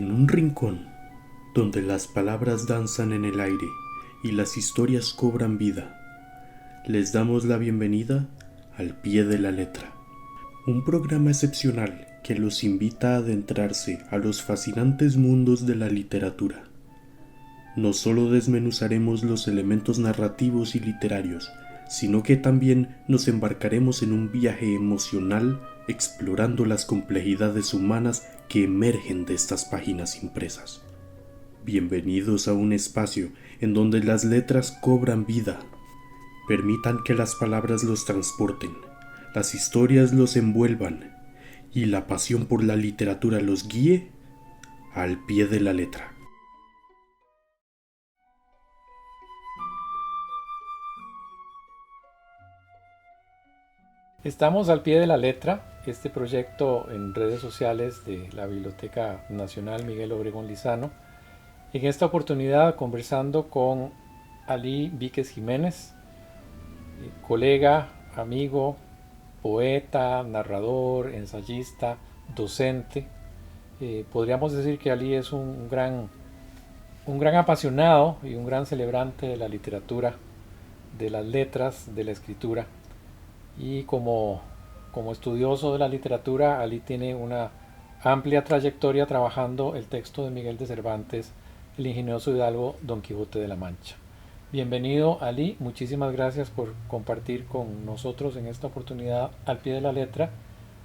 En un rincón, donde las palabras danzan en el aire y las historias cobran vida, les damos la bienvenida al Pie de la Letra, un programa excepcional que los invita a adentrarse a los fascinantes mundos de la literatura. No solo desmenuzaremos los elementos narrativos y literarios, sino que también nos embarcaremos en un viaje emocional explorando las complejidades humanas que emergen de estas páginas impresas. Bienvenidos a un espacio en donde las letras cobran vida. Permitan que las palabras los transporten, las historias los envuelvan y la pasión por la literatura los guíe al pie de la letra. Estamos al pie de la letra, este proyecto en redes sociales de la Biblioteca Nacional Miguel Obregón Lizano. En esta oportunidad conversando con Ali Víquez Jiménez, colega, amigo, poeta, narrador, ensayista, docente. Podríamos decir que Ali es un gran apasionado y un gran celebrante de la literatura, de las letras, de la escritura. Y como estudioso de la literatura, Ali tiene una amplia trayectoria trabajando el texto de Miguel de Cervantes, el ingenioso hidalgo Don Quijote de la Mancha. Bienvenido, Ali, muchísimas gracias por compartir con nosotros en esta oportunidad al pie de la letra,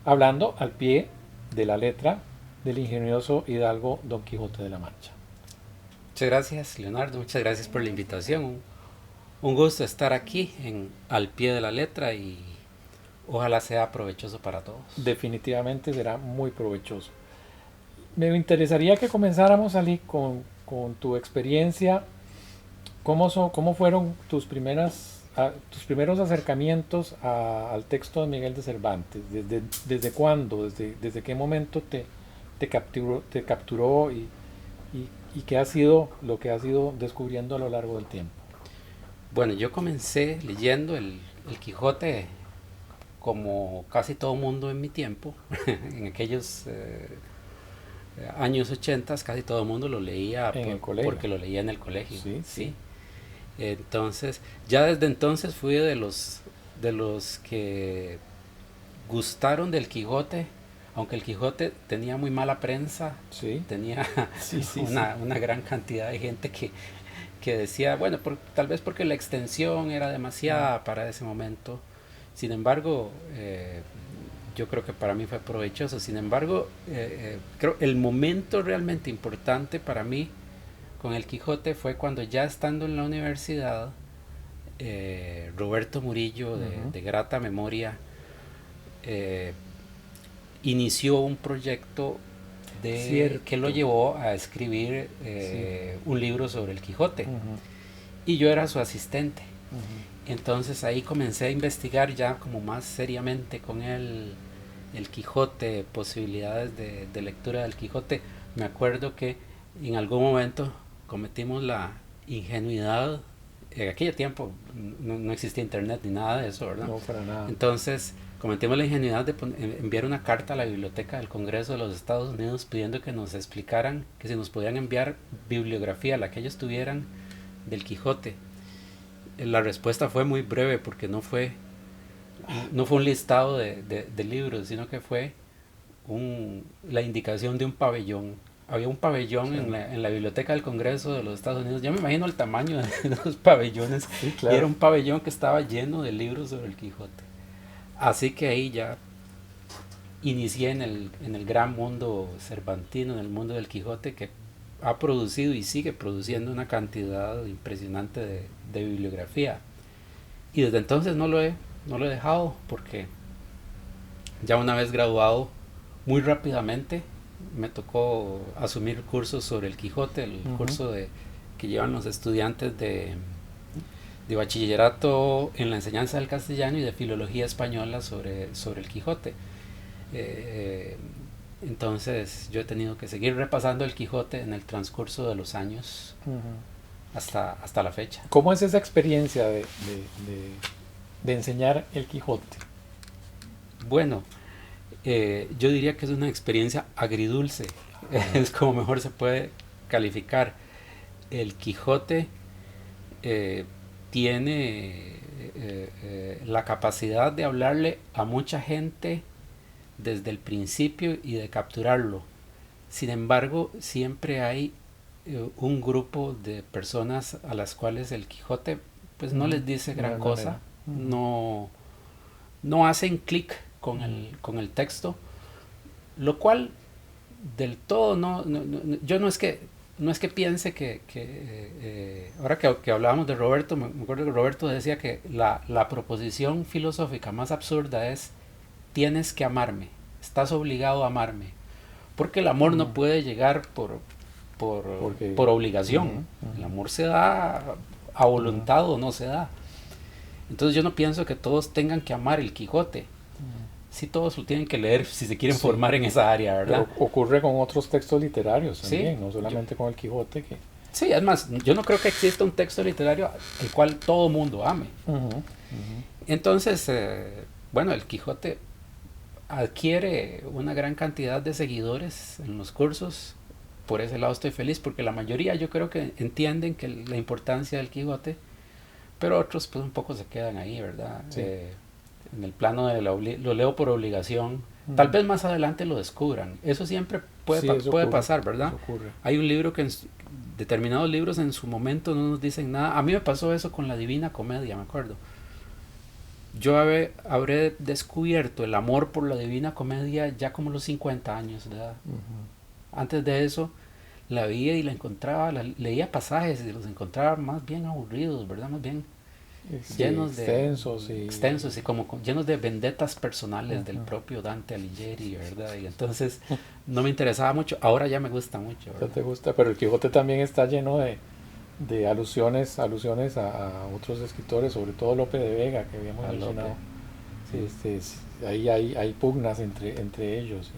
hablando al pie de la letra del ingenioso hidalgo Don Quijote de la Mancha. Muchas gracias, Leonardo, muchas gracias por la invitación. Un gusto estar aquí al pie de la letra y ojalá sea provechoso para todos. Definitivamente será muy provechoso. Me interesaría que comenzáramos, Ali, con tu experiencia. ¿Cómo fueron tus primeros acercamientos al texto de Miguel de Cervantes? ¿Desde cuándo? ¿Desde qué momento te capturó y qué ha sido lo que has ido descubriendo a lo largo del tiempo? Bueno, yo comencé leyendo el Quijote como casi todo mundo en mi tiempo. En aquellos años 80 casi todo el mundo lo leía porque lo leía en el colegio. Sí. Entonces, ya desde entonces fui de los que gustaron del Quijote, aunque el Quijote tenía muy mala prensa. Sí. Tenía una gran cantidad de gente que decía, bueno, tal vez porque la extensión era demasiada para ese momento. Sin embargo, yo creo que para mí fue provechoso. Sin embargo, creo el momento realmente importante para mí con el Quijote fue cuando, ya estando en la universidad, Roberto Murillo, de grata memoria, inició un proyecto que lo llevó a escribir un libro sobre el Quijote. Y yo era su asistente. Entonces ahí comencé a investigar ya como más seriamente con él el Quijote, posibilidades de lectura del Quijote. Me acuerdo que en algún momento cometimos la ingenuidad. En aquel tiempo no existía internet ni nada de eso, ¿verdad? No, para nada. Entonces cometimos la ingenuidad de enviar una carta a la Biblioteca del Congreso de los Estados Unidos pidiendo que nos explicaran, que si nos podían enviar bibliografía, la que ellos tuvieran, del Quijote. La respuesta fue muy breve, porque no fue un listado de libros, sino que fue la indicación de un pabellón. Había un pabellón en la Biblioteca del Congreso de los Estados Unidos. Yo me imagino el tamaño de los pabellones. Sí, claro. Y era un pabellón que estaba lleno de libros sobre el Quijote. Así que ahí ya inicié en el gran mundo cervantino, en el mundo del Quijote, que ha producido y sigue produciendo una cantidad impresionante de bibliografía. Y desde entonces no lo he dejado, porque ya una vez graduado, muy rápidamente me tocó asumir cursos sobre el Quijote, el curso que llevan los estudiantes de bachillerato en la enseñanza del castellano y de filología española sobre el Quijote. Entonces yo he tenido que seguir repasando el Quijote en el transcurso de los años hasta la fecha. ¿Cómo es esa experiencia de enseñar el Quijote? Bueno, yo diría que es una experiencia agridulce. Es como mejor se puede calificar. El Quijote tiene la capacidad de hablarle a mucha gente desde el principio y de capturarlo. Sin embargo, siempre hay un grupo de personas a las cuales el Quijote pues no les dice gran cosa, no, no hacen clic con el texto, lo cual del todo yo no es que piense ahora que hablábamos de Roberto, me acuerdo que Roberto decía que la proposición filosófica más absurda es: tienes que amarme, estás obligado a amarme, porque el amor no puede llegar por obligación. El amor se da a voluntad o no se da. Entonces yo no pienso que todos tengan que amar el Quijote. Sí, todos lo tienen que leer si se quieren formar en esa área, ¿verdad? Pero ocurre con otros textos literarios también, Sí, no solamente con el Quijote. Sí, además, yo no creo que exista un texto literario el cual todo mundo ame. Entonces, bueno, el Quijote adquiere una gran cantidad de seguidores en los cursos. Por ese lado estoy feliz, porque la mayoría yo creo que entienden que la importancia del Quijote, pero otros pues un poco se quedan ahí, ¿verdad? Sí. En el plano de lo leo por obligación. Tal vez más adelante lo descubran. Eso siempre puede pasar, ¿verdad? Hay un libro que determinados libros en su momento no nos dicen nada. A mí me pasó eso con la Divina Comedia, me acuerdo. Yo habré descubierto el amor por la Divina Comedia ya como los 50 años de edad. Antes de eso la veía y la encontraba, leía pasajes y los encontraba más bien aburridos, ¿verdad? Más bien llenos extensos y como llenos de vendetas personales del propio Dante Alighieri, ¿verdad? Y entonces no me interesaba mucho. Ahora ya me gusta mucho, ¿verdad? Ya te gusta, pero el Quijote también está lleno de alusiones a otros escritores, sobre todo Lope de Vega, que habíamos mencionado. Sí, ahí hay pugnas entre ellos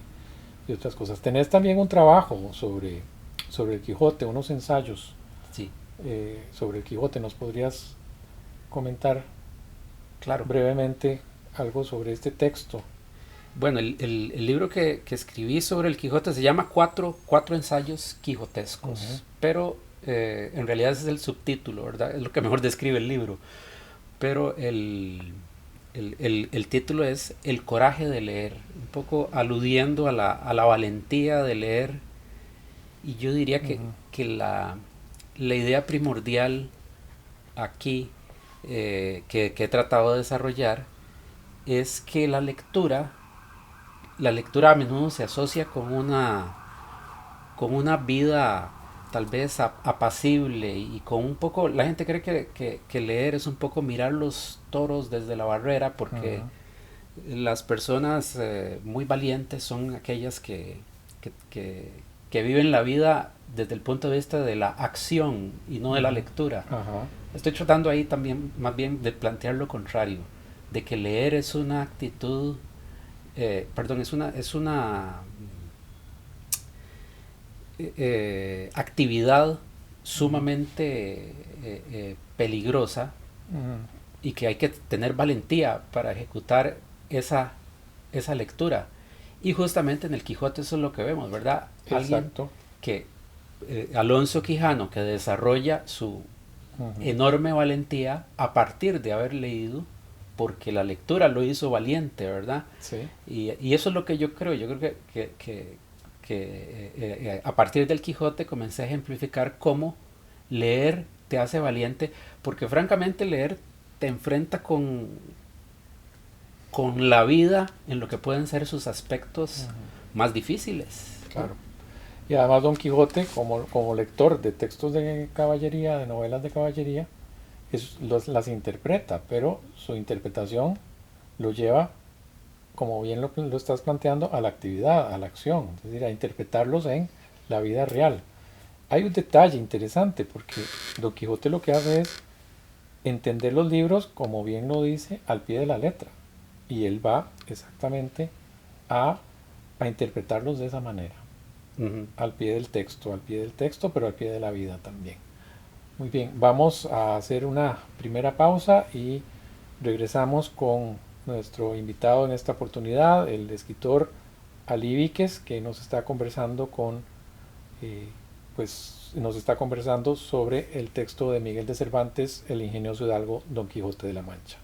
y otras cosas. Tenés también un trabajo sobre el Quijote, unos ensayos sobre el Quijote. ¿Nos podrías comentar brevemente algo sobre este texto? Bueno, el libro que escribí sobre el Quijote se llama Cuatro ensayos quijotescos, pero en realidad ese es el subtítulo, ¿verdad? Es lo que mejor describe el libro, pero el título es El coraje de leer, un poco aludiendo a la valentía de leer. Y yo diría que la idea primordial aquí que he tratado de desarrollar es que la lectura a menudo se asocia con una vida tal vez apacible, y con un poco, la gente cree que leer es un poco mirar los toros desde la barrera, porque las personas muy valientes son aquellas que viven la vida desde el punto de vista de la acción y no de la lectura. Estoy tratando ahí también más bien de plantear lo contrario, de que leer es una actitud, es una actividad sumamente peligrosa, y que hay que tener valentía para ejecutar esa lectura. Y justamente en el Quijote eso es lo que vemos, ¿verdad? Exacto. Alguien que Alonso Quijano, que desarrolla su enorme valentía a partir de haber leído, porque la lectura lo hizo valiente, ¿verdad? Sí. Y eso es lo que yo creo. Yo creo que a partir del Quijote comencé a ejemplificar cómo leer te hace valiente, porque francamente leer te enfrenta con la vida en lo que pueden ser sus aspectos más difíciles. Claro. Y además Don Quijote, como lector de textos de caballería, de novelas de caballería, las interpreta, pero su interpretación lo lleva, como bien lo estás planteando, a la actividad, a la acción, es decir, a interpretarlos en la vida real. Hay un detalle interesante, porque Don Quijote lo que hace es entender los libros, como bien lo dice, al pie de la letra, y él va exactamente a interpretarlos de esa manera. Al pie del texto, pero al pie de la vida también. Muy bien, vamos a hacer una primera pausa y regresamos con nuestro invitado en esta oportunidad, el escritor Ali Víquez, que nos está conversando con pues nos está conversando sobre el texto de Miguel de Cervantes, El ingenioso hidalgo Don Quijote de la Mancha.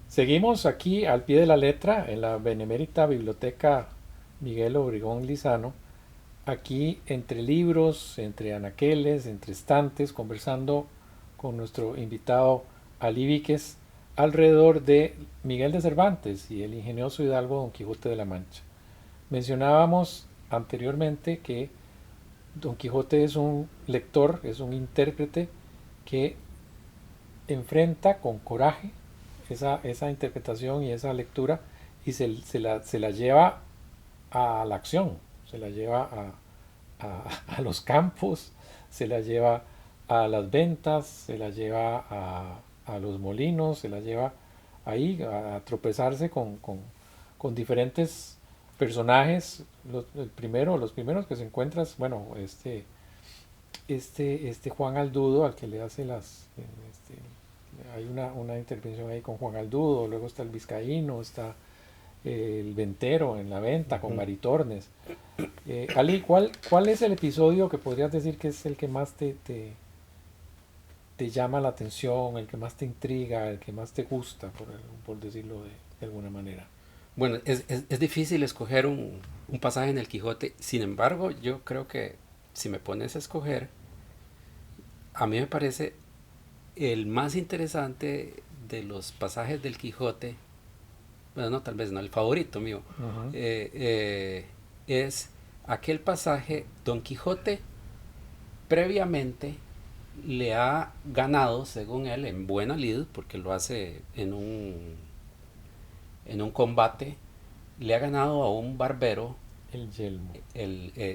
Seguimos aquí al pie de la letra en la benemérita Biblioteca Miguel Obregón Lizano, aquí entre libros, entre anaqueles, entre estantes, conversando con nuestro invitado Ali Víquez alrededor de Miguel de Cervantes y el ingenioso hidalgo Don Quijote de la Mancha. Mencionábamos anteriormente que Don Quijote es un lector, es un intérprete que enfrenta con coraje esa interpretación y esa lectura y se la lleva a la acción, se la lleva a los campos, se la lleva a las ventas, se la lleva a los molinos, se la lleva ahí a tropezarse con diferentes personajes. Los primeros que se encuentran, bueno, este Juan Aldudo al que le hace hay una intervención ahí con Juan Aldudo, luego está el vizcaíno, está el ventero en la venta con Maritornes. Ali, ¿cuál es el episodio que podrías decir que es el que más te llama la atención, el que más te intriga, el que más te gusta, por decirlo de alguna manera? Bueno, es difícil escoger un pasaje en el Quijote. Sin embargo, yo creo que si me pones a escoger, a mí me parece el más interesante de los pasajes del Quijote, bueno, no, tal vez no, el favorito mío, es aquel pasaje. Don Quijote previamente le ha ganado, según él, en buena lid, porque lo hace en un combate, le ha ganado a un barbero el yelmo,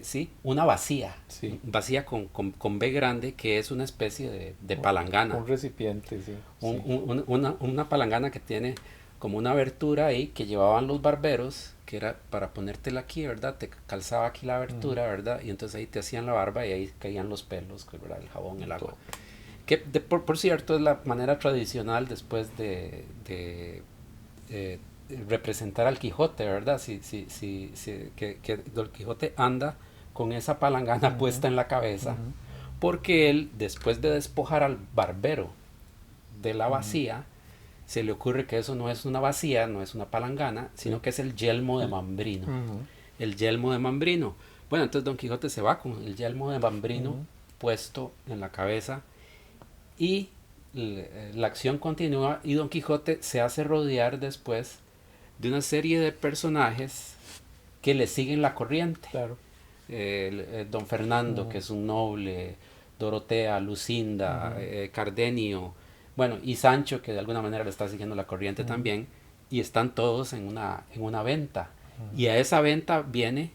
sí, una vacía, sí, vacía con B grande, que es una especie de palangana, un recipiente, sí, una palangana que tiene como una abertura ahí que llevaban los barberos, que era para ponértela aquí, ¿verdad? Te calzaba aquí la abertura, ¿verdad? Y entonces ahí te hacían la barba y ahí caían los pelos, ¿verdad? El jabón, el agua. Que por cierto es la manera tradicional después de representar al Quijote, ¿verdad? Que Don Quijote anda con esa palangana puesta en la cabeza, porque él, después de despojar al barbero de la vacía, se le ocurre que eso no es una vacía, no es una palangana, sino que es el yelmo de Mambrino. El yelmo de Mambrino. Bueno, entonces Don Quijote se va con el yelmo de Mambrino puesto en la cabeza y la acción continúa y Don Quijote se hace rodear después de una serie de personajes que le siguen la corriente. Claro. Don Fernando, que es un noble, Dorotea, Lucinda, Cardenio, bueno, y Sancho, que de alguna manera le está siguiendo la corriente también, y están todos en una venta. Y a esa venta viene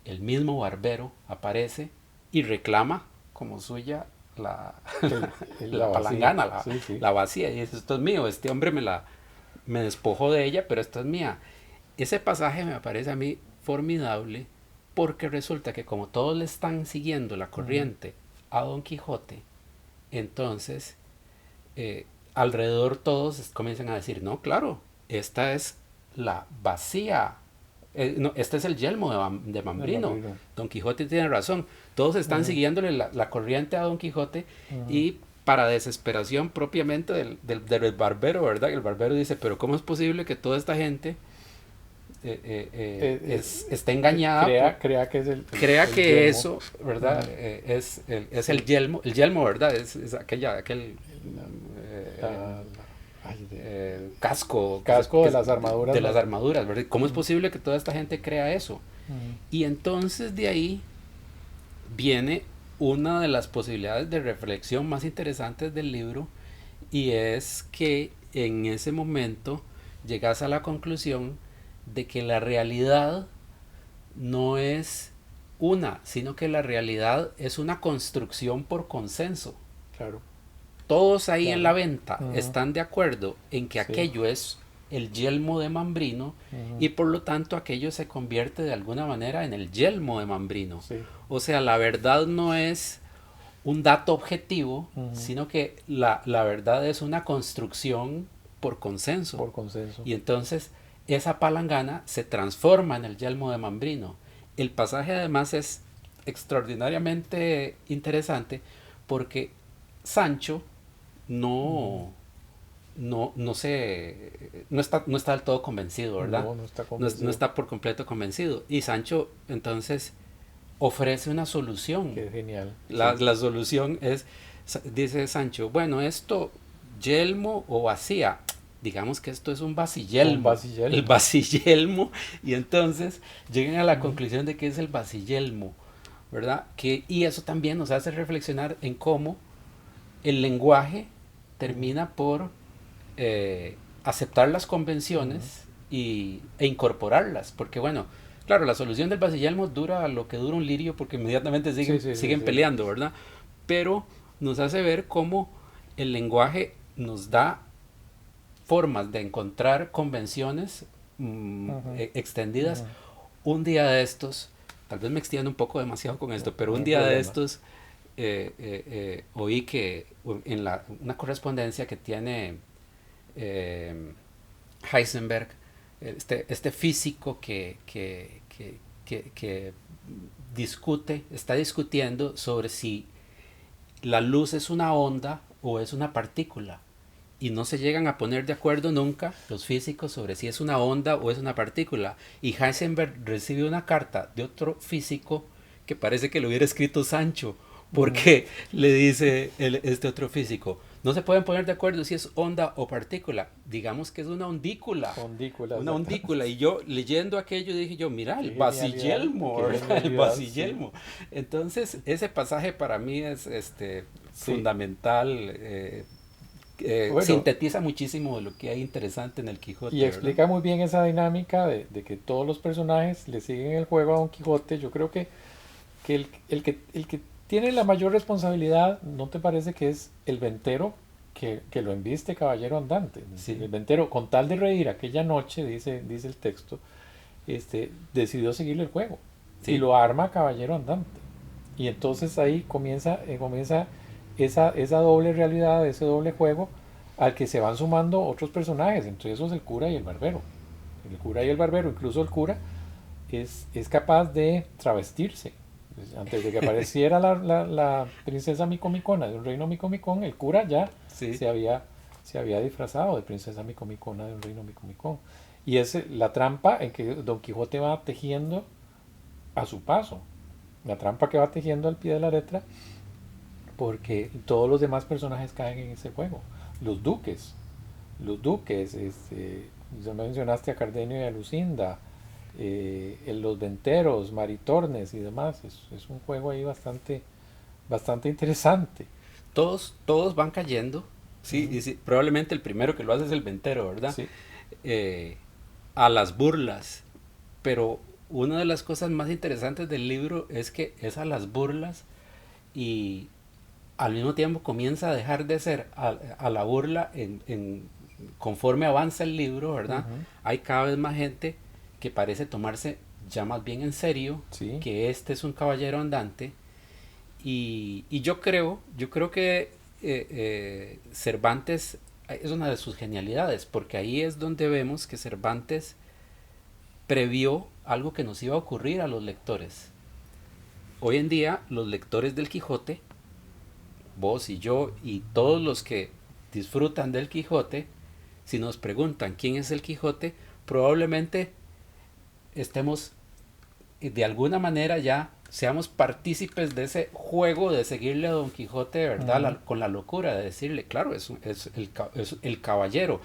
el mismo barbero, aparece y reclama como suya la palangana, la vacía, y dice: esto es mío, este hombre me despojó de ella, pero esta es mía. Ese pasaje me parece a mí formidable, porque resulta que como todos le están siguiendo la corriente a Don Quijote, entonces alrededor todos comienzan a decir: no, claro, esta es la vacía, no, este es el yelmo de Mambrino. Don Quijote tiene razón. Todos están siguiéndole la corriente a Don Quijote, y para desesperación propiamente del barbero, ¿verdad? El barbero dice: pero ¿cómo es posible que toda esta gente esté engañada? Crea que es el crea que yelmo, eso, ¿verdad? Es el yelmo, ¿verdad? Es aquel casco de las armaduras. De las armaduras, ¿verdad? ¿Cómo es posible que toda esta gente crea eso? Y entonces de ahí viene una de las posibilidades de reflexión más interesantes del libro, y es que en ese momento llegas a la conclusión de que la realidad no es una, sino que la realidad es una construcción por consenso. Claro. Todos ahí en la venta están de acuerdo en que aquello es el yelmo de Mambrino, y por lo tanto aquello se convierte de alguna manera en el yelmo de Mambrino. Sí. O sea, la verdad no es un dato objetivo, sino que la verdad es una construcción por consenso. Por consenso. Y entonces esa palangana se transforma en el yelmo de Mambrino. El pasaje además es extraordinariamente interesante porque Sancho no, no está del todo convencido, ¿verdad? No está No, convencido. no está por completo convencido. Y Sancho entonces ofrece una solución. Qué genial. La solución es, dice Sancho, bueno, esto, yelmo o vacía, digamos que esto es un vasillelmo. Un vasillelmo. El vasillelmo, y entonces llegan a la conclusión de que es el vasillelmo, ¿verdad? Y eso también nos hace reflexionar en cómo el lenguaje termina por aceptar las convenciones e incorporarlas, porque bueno, claro, la solución del vasillelmo dura lo que dura un lirio porque inmediatamente siguen peleando, ¿verdad? Pero nos hace ver cómo el lenguaje nos da formas de encontrar convenciones extendidas. Un día de estos, tal vez me extiendo un poco demasiado con esto, pero un día de estos oí que en una correspondencia que tiene Heisenberg, este físico que está discutiendo sobre si la luz es una onda o es una partícula, y no se llegan a poner de acuerdo nunca los físicos sobre si es una onda o es una partícula, y Heisenberg recibe una carta de otro físico que parece que lo hubiera escrito Sancho, porque le dice este otro físico, no se pueden poner de acuerdo si es onda o partícula, digamos que es una ondícula. Una ondícula. Y yo leyendo aquello dije yo, mira, el vasillelmo, el vasillelmo. Sí. Entonces ese pasaje para mí es fundamental, bueno, sintetiza muchísimo de lo que hay interesante en el Quijote. Y explica muy bien esa dinámica de que todos los personajes le siguen el juego a Don Quijote. Yo creo que el que tiene la mayor responsabilidad, ¿no te parece que es el ventero que lo embiste caballero andante? Sí. El ventero, con tal de reír aquella noche, dice el texto, decidió seguirle el juego. Sí. Y lo arma caballero andante. Y entonces ahí comienza esa doble realidad, ese doble juego al que se van sumando otros personajes, entre esos el cura y el barbero. El cura y el barbero, incluso el cura es capaz de travestirse. Antes de que apareciera la princesa Micomicona de un reino Micomicón, el cura ya se había disfrazado de princesa Micomicona de un reino Micomicón. Y es la trampa en que Don Quijote va tejiendo a su paso, la trampa que va tejiendo al pie de la letra, porque todos los demás personajes caen en ese juego. Los duques, ya mencionaste a Cardenio y a Lucinda, los venteros, maritornes y demás. Es un juego ahí bastante interesante. Todos van cayendo, sí, y sí, probablemente el primero que lo hace es el ventero, ¿verdad? Sí. A las burlas, pero una de las cosas más interesantes del libro es que es a las burlas y al mismo tiempo comienza a dejar de ser a la burla conforme avanza el libro, ¿verdad? Hay cada vez más gente que parece tomarse ya más bien en serio, sí, que este es un caballero andante, y yo creo que Cervantes es una de sus genialidades, porque ahí es donde vemos que Cervantes previó algo que nos iba a ocurrir a los lectores. Hoy en día los lectores del Quijote, vos y yo y todos los que disfrutan del Quijote, si nos preguntan quién es el Quijote, probablemente estemos de alguna manera ya seamos partícipes de ese juego de seguirle a Don Quijote, ¿verdad? Con la locura de decirle, claro, es el caballero.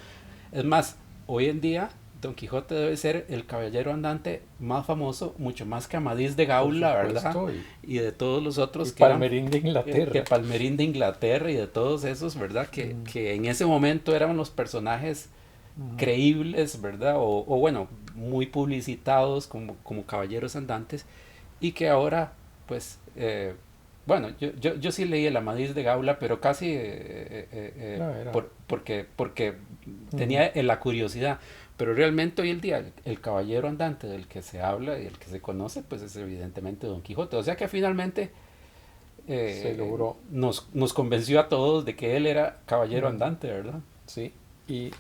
Es más, hoy en día Don Quijote debe ser el caballero andante más famoso, mucho más que Amadís de Gaula, ¿verdad? Y de todos los otros que Palmerín de Inglaterra. Que Palmerín de Inglaterra y de todos esos, ¿verdad? Que en ese momento eran los personajes creíbles, ¿verdad? O bueno, muy publicitados como caballeros andantes, y que ahora pues Bueno, yo sí leí el Amadís de Gaula, pero casi No, era... porque Ujú. tenía la curiosidad. Pero realmente hoy en día el caballero andante del que se habla y el que se conoce, pues es evidentemente Don Quijote. O sea que finalmente Se logró. nos convenció a todos de que él era caballero Ujú. andante, ¿verdad? Sí. Y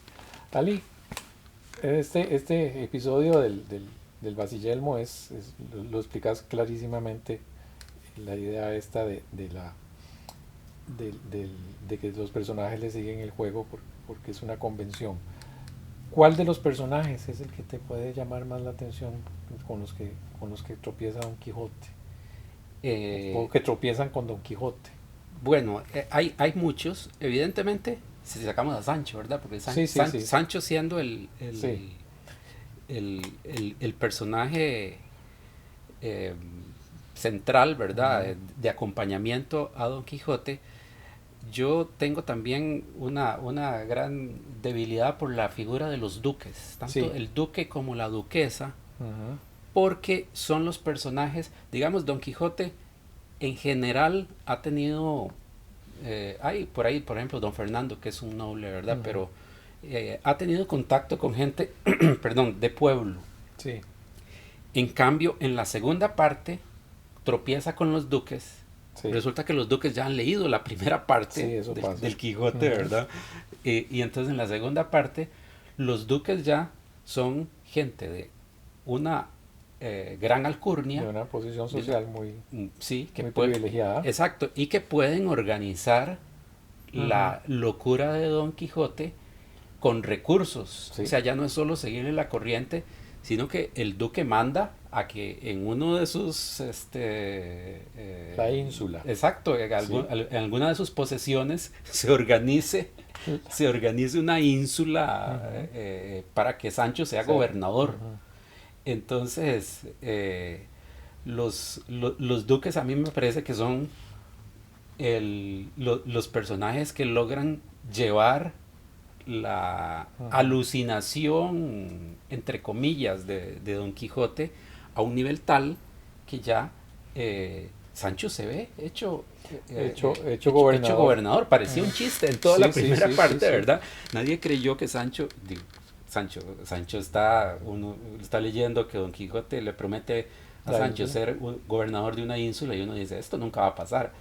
Ali, este episodio del Basilelmo lo explicas clarísimamente, la idea esta del- del- de que los personajes le siguen el juego porque es una convención. ¿Cuál de los personajes es el que te puede llamar más la atención con los que tropieza Don Quijote? O Eh, que tropiezan con Don Quijote. bueno, hay muchos, evidentemente, si sacamos a Sancho, ¿verdad? Porque Sí, sí, sí, Sancho siendo sí. el personaje eh, central, ¿verdad? Ujú. De acompañamiento a Don Quijote, yo tengo también una gran debilidad por la figura de los duques, tanto Sí. el duque como la duquesa, Ujú. porque son los personajes, digamos, Don Quijote en general ha tenido, hay por ahí, por ejemplo, Don Fernando, que es un noble, ¿verdad? Ujú. Pero ha tenido contacto con gente, perdón, de pueblo. Sí, En cambio, en la segunda parte, tropieza con los duques. sí, Resulta que los duques ya han leído la primera parte sí, eso pasa. del Quijote, Ujú. ¿verdad? Y entonces en la segunda parte, los duques ya son gente de una gran De alcurnia, una posición de una- social muy, sí, que muy puede, privilegiada. exacto, y que pueden organizar Ujú. la locura de Don Quijote con recursos. O Sí, sea, ya no es solo seguirle la corriente, sino que el duque manda a que en uno de sus, la ínsula. exacto, Sí. en alguna de sus posesiones se organice una ínsula Ujú. para que Sancho sea O sea, gobernador. ujú. Entonces, los duques a mí me parece que son los personajes que logran llevar la Ujú. alucinación, entre comillas, de Don Quijote a un nivel tal que ya Sancho se ve Hecho hecho gobernador. gobernador. Parecía un Ujú. chiste en toda la Sí, sí, primera sí, sí, parte, sí. ¿verdad? Nadie creyó que Sancho está, uno está leyendo que Don Quijote le promete a La Sancho ínsula. ser un gobernador de una ínsula y uno dice, esto nunca va a pasar,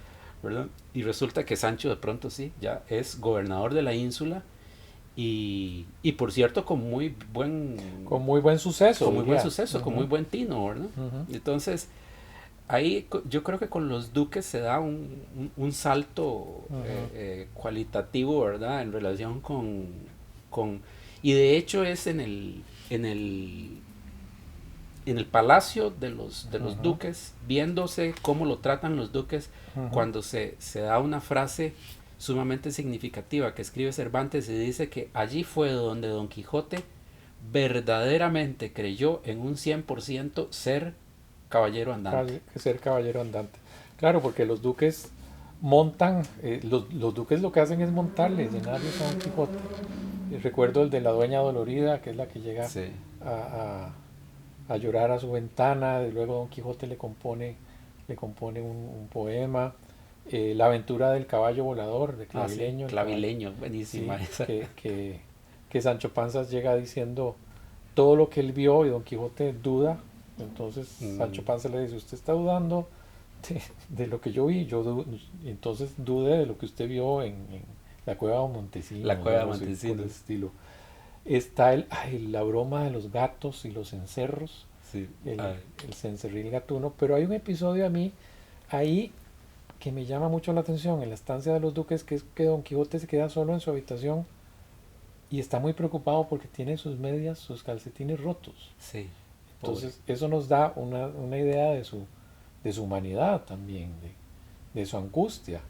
¿verdad? Y resulta que Sancho de pronto sí, ya es gobernador de la ínsula y por cierto Con muy buen suceso, con muy buen diría. suceso, con muy Ujú. buen tino, ¿verdad? Ujú. Entonces, ahí yo creo que con los duques se da un salto Ujú. cualitativo, ¿verdad? En relación con... Y de hecho es en el palacio de los Ujú. duques, viéndose cómo lo tratan los duques, Ujú. cuando se da una frase sumamente significativa que escribe Cervantes y dice que allí fue donde Don Quijote verdaderamente creyó en un 100% ser caballero andante. Que ser caballero andante. Claro, porque los duques montan, los duques lo que hacen es montarle escenarios a Don Quijote. Recuerdo el de la dueña dolorida, que es la que llega Sí, a, a llorar a su ventana, y luego Don Quijote le compone un poema. La aventura del caballo volador, de ah, sí, Clavileño, el caballo, clavileño, buenísima sí, esa. que Sancho Panza llega diciendo todo lo que él vio y Don Quijote duda. Entonces Sancho Mm, Panza le dice, usted está dudando de lo que yo vi, entonces dude de lo que usted vio en la cueva de la Montesinos o cueva de algo así por el Montesinos. estilo. Está la broma de los gatos y los encerros, Sí, el, ay, el cencerril gatuno, pero hay un episodio a mí ahí que me llama mucho la atención en la estancia de los duques, que es que Don Quijote se queda solo en su habitación y está muy preocupado porque tiene sus medias, sus calcetines rotos. sí, pobre. Entonces eso nos da una idea de su humanidad también, de su angustia.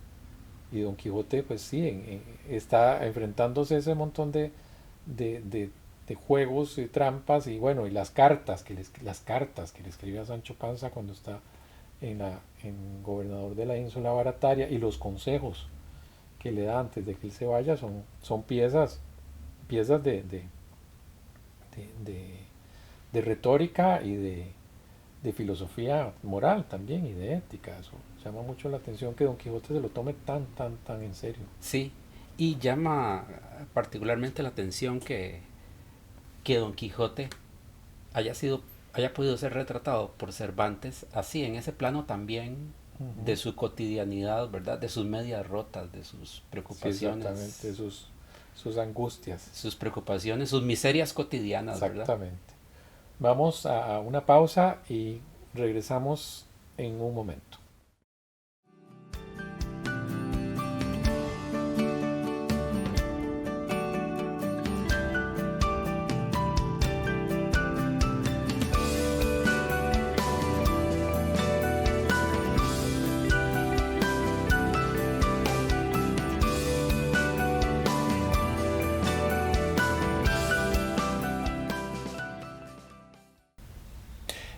Y Don Quijote, pues sí, está enfrentándose a ese montón de, de- de juegos y trampas y bueno, y las cartas que le escribe a Sancho Panza cuando está en gobernador de la ínsula Barataria y los consejos que le da antes de que él se vaya son piezas de, de- de retórica y de filosofía moral también y de ética. llama mucho la atención que Don Quijote se lo tome tan, tan, tan en serio. Sí, y llama particularmente la atención que Don Quijote haya sido, haya podido ser retratado por Cervantes así, en ese plano también de su cotidianidad, ¿verdad? De sus medias rotas, de sus Sí, preocupaciones. exactamente, sus angustias. Sus preocupaciones, sus miserias cotidianas, ¿verdad? Exactamente. Vamos a una pausa y regresamos en un momento.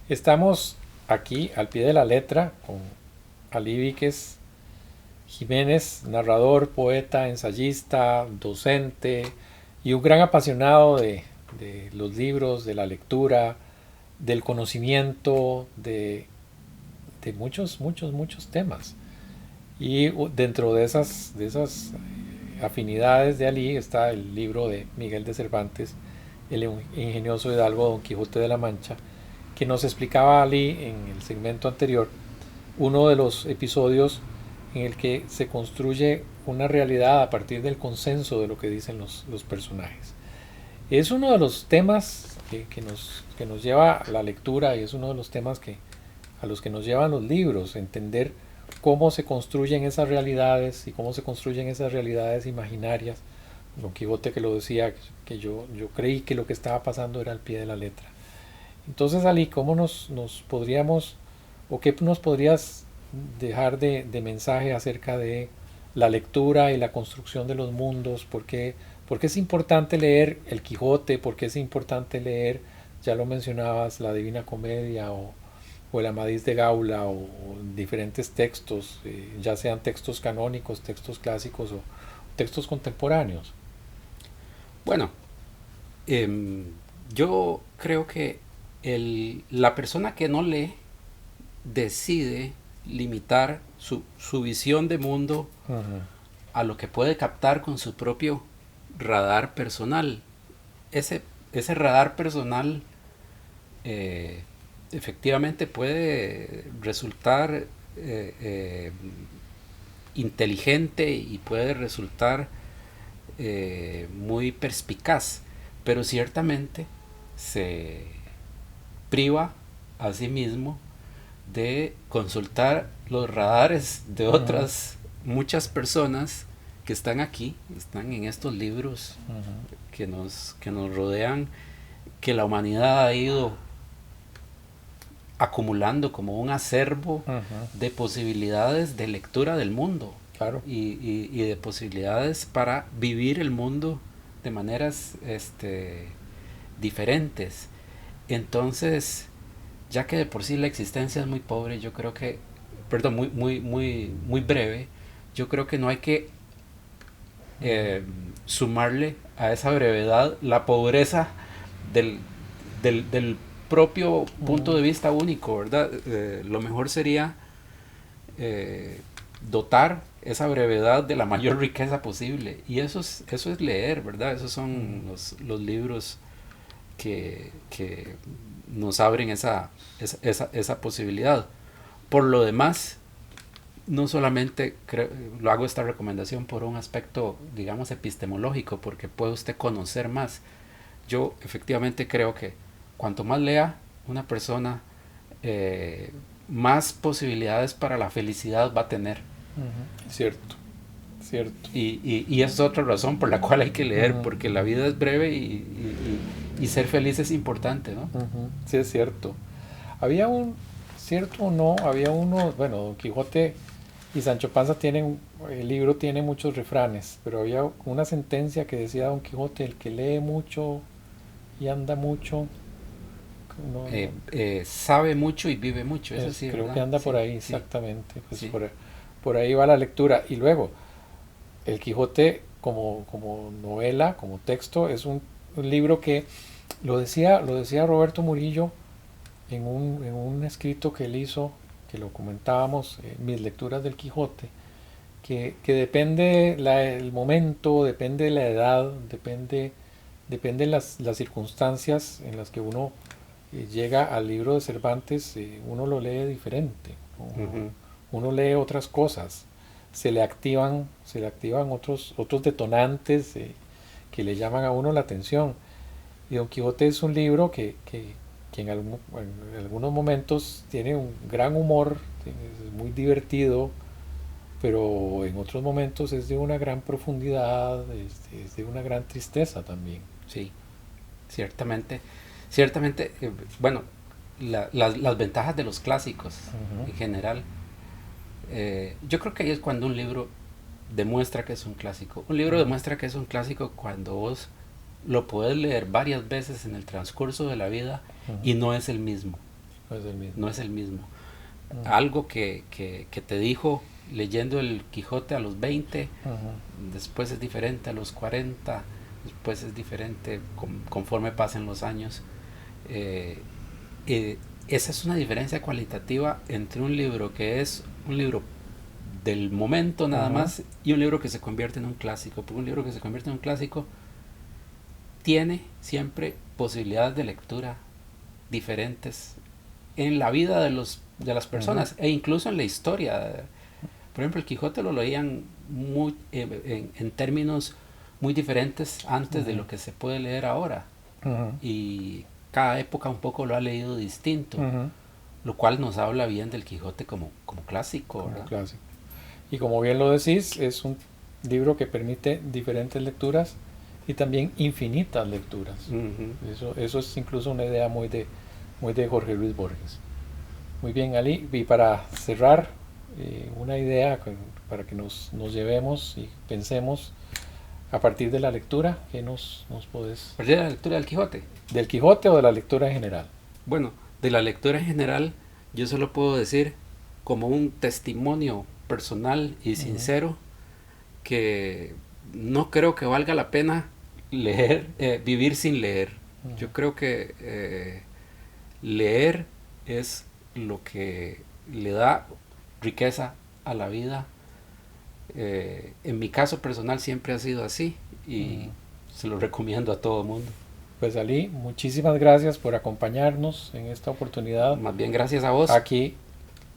Estamos aquí al pie de la letra con Ali Víquez Jiménez, narrador, poeta, ensayista, docente y un gran apasionado de los libros, de la lectura, del conocimiento, de muchos, muchos, muchos temas. Y dentro de esas afinidades de Ali está el libro de Miguel de Cervantes, El ingenioso hidalgo Don Quijote de la Mancha, que nos explicaba Ali en el segmento anterior, uno de los episodios en el que se construye una realidad a partir del consenso de lo que dicen los personajes. Es uno de los temas que nos lleva a la lectura y es uno de los temas a los que nos llevan los libros, entender cómo se construyen esas realidades y cómo se construyen esas realidades imaginarias. Don Quijote que lo decía, que yo creí que lo que estaba pasando era al pie de la letra. Entonces, Ali, ¿cómo nos podríamos, o qué nos podrías dejar de mensaje acerca de la lectura y la construcción de los mundos? ¿Por qué es importante leer El Quijote? ¿Por qué es importante leer, ya lo mencionabas, la Divina Comedia o el Amadís de Gaula o diferentes textos, ya sean textos canónicos, textos clásicos o textos contemporáneos? Bueno, yo creo que la persona que no lee decide limitar su visión de mundo a lo que puede captar con su propio radar personal. Ese radar personal efectivamente puede resultar inteligente y puede resultar muy perspicaz, pero ciertamente se priva a sí mismo de consultar los radares de otras muchas personas que están aquí, están en estos libros que nos rodean, que la humanidad ha ido acumulando como un acervo de posibilidades de lectura del mundo. Claro. Y de posibilidades para vivir el mundo de maneras diferentes. Entonces, ya que de por sí la existencia es muy pobre, yo creo que, perdón, muy breve, yo creo que no hay que sumarle a esa brevedad la pobreza del propio punto de vista único, ¿verdad? Lo mejor sería dotar esa brevedad de la mayor riqueza posible, y eso es leer, ¿verdad? Esos son los libros que nos abren esa posibilidad. Por lo demás, no solamente lo hago esta recomendación por un aspecto, digamos, epistemológico, porque puede usted conocer más. Yo efectivamente creo que cuanto más lea una persona, más posibilidades para la felicidad va a tener. Cierto. Y esa es otra razón por la cual hay que leer, porque la vida es breve y ser feliz es importante, ¿no? Sí, es cierto. Había cierto o no, había uno, bueno, Don Quijote y Sancho Panza el libro tiene muchos refranes, pero había una sentencia que decía Don Quijote: el que lee mucho y anda mucho, sabe mucho y vive mucho, eso sí, creo ¿verdad? que anda por ahí, sí. exactamente. Pues Sí. por ahí va la lectura. Y luego, El Quijote como novela, como texto, es un libro que lo decía Roberto Murillo en un escrito que él hizo, que lo comentábamos, mis lecturas del Quijote, que depende el momento, depende la edad, depende las circunstancias en las que uno llega al libro de Cervantes, uno lo lee diferente, uno lee otras cosas, se le activan otros detonantes que le llaman a uno la atención. Y Don Quijote es un libro que en algunos momentos tiene un gran humor, es muy divertido, pero en otros momentos es de una gran profundidad, es de una gran tristeza también. Sí, ciertamente. Ciertamente, bueno, las ventajas de los clásicos en general. Yo creo que ahí es cuando un libro demuestra que es un clásico. Un libro demuestra que es un clásico cuando vos lo puedes leer varias veces en el transcurso de la vida y no es el mismo. No es el mismo. Algo que te dijo leyendo el Quijote a los 20, después es diferente a los 40, después es diferente conforme pasen los años. Esa es una diferencia cualitativa entre un libro que es un libro del momento nada más y un libro que se convierte en un clásico. Porque un libro que se convierte en un clásico tiene siempre posibilidades de lectura diferentes en la vida de las personas e incluso en la historia. Por ejemplo, el Quijote lo leían en términos muy diferentes antes de lo que se puede leer ahora. Y cada época un poco lo ha leído distinto, lo cual nos habla bien del Quijote como clásico. Como clásico. Y como bien lo decís, es un libro que permite diferentes lecturas y también infinitas lecturas. Eso es incluso una idea muy de Jorge Luis Borges. Muy bien, Ali, y para cerrar, una idea para que nos llevemos y pensemos a partir de la lectura, ¿qué nos podés? ¿A partir de la lectura del Quijote? ¿Del Quijote o de la lectura en general? Bueno, de la lectura en general, yo solo puedo decir como un testimonio personal y sincero que no creo que valga la pena leer, vivir sin leer. Yo creo que leer es lo que le da riqueza a la vida. En mi caso personal siempre ha sido así y se lo recomiendo a todo el mundo. Pues Ali, muchísimas gracias por acompañarnos en esta oportunidad. Más bien gracias a vos. Aquí,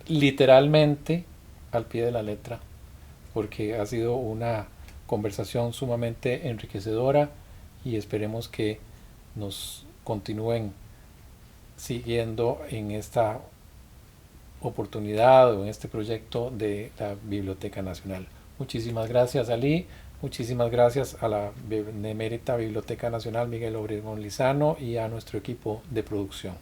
literalmente, al pie de la letra, porque ha sido una conversación sumamente enriquecedora y esperemos que nos continúen siguiendo en esta oportunidad o en este proyecto de la Biblioteca Nacional. Muchísimas gracias, Ali. Muchísimas gracias a la Benemérita Biblioteca Nacional Miguel Obregón Lizano y a nuestro equipo de producción.